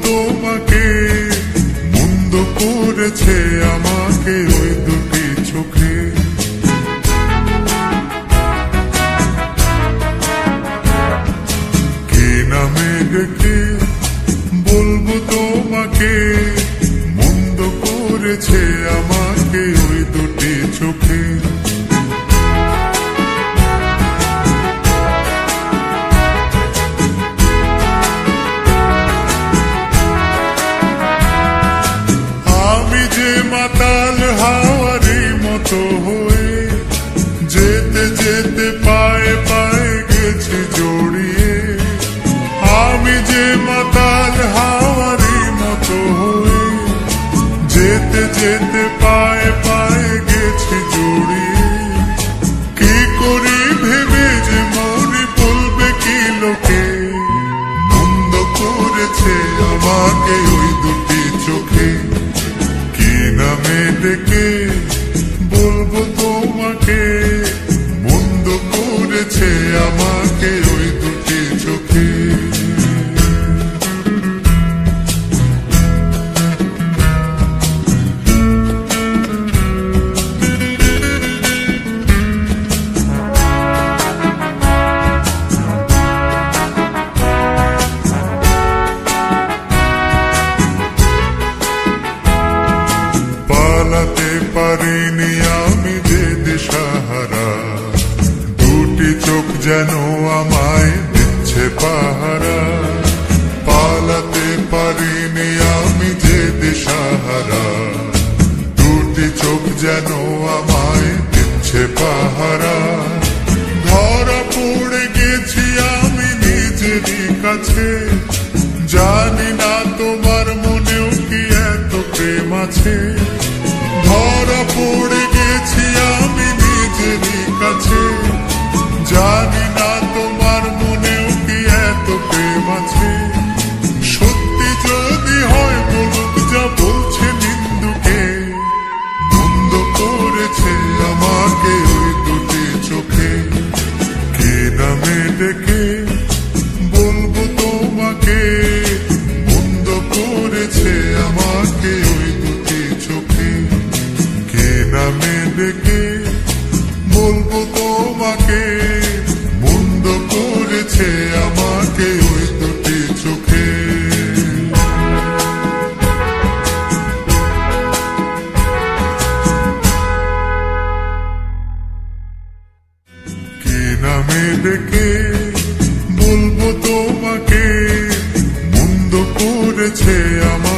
তোমাকে মন্দ করেছে আমাকে ওই দুটি চোখে। কি নামে ডেকে বলবো তোমাকে মন্দ করেছে আমাকে ওই দুটি চোখে। মাতাল হাওয়ারি মতো হয়ে যেতে যেতে পায়ে পায়ে গেছি জড়িয়ে। আমি যে মাতাল হাওয়ারি মতো হয়ে যেতে যেতে পায়ে পায়ে গেছি জড়িয়ে। কি করি ভেবে যে মনে বলবে কি লোকে মন্দ করেছে আমাকে ওই দুটি চোখে। নামে ডেকে বলবো তোমাকে মন্দ করেছে আমাকে ওই দুটি চোখে। পালাতে পারিনি আমি যে দিশাহারা, দুটি চোখ যেন আমায় দিচ্ছে পাহারা। পালাতে পারিনি আমি যে দিশাহারা, দুটি চোখ যেন আমায় দিচ্ছে পাহারা। ধরা পড়ে গেছি আমি নিজেরই কাছে, জানি না তোমার মনেও কি এত প্রেম আছে। ধরা পড়ে গেছি আমি নিজেরই কাছে, জানি না তোমার মনেও কি এত প্রেম আছে। সত্যি যদি হয় বলুক যা বলছে নিন্দুকে মন্দ করেছে আমাকে ওই দুটি চোখে। কি নামে ডেকে বলবো তোমাকে মন্দ করেছে আমাকে ওই দুটি চোখে। নামে ডেকে বলবো তোমাকে মন্দ করেছে আমাকে ওই দুটি চোখে। কি নামে ডেকে বলবো তোমাকে মন্দ করেছে আমাকে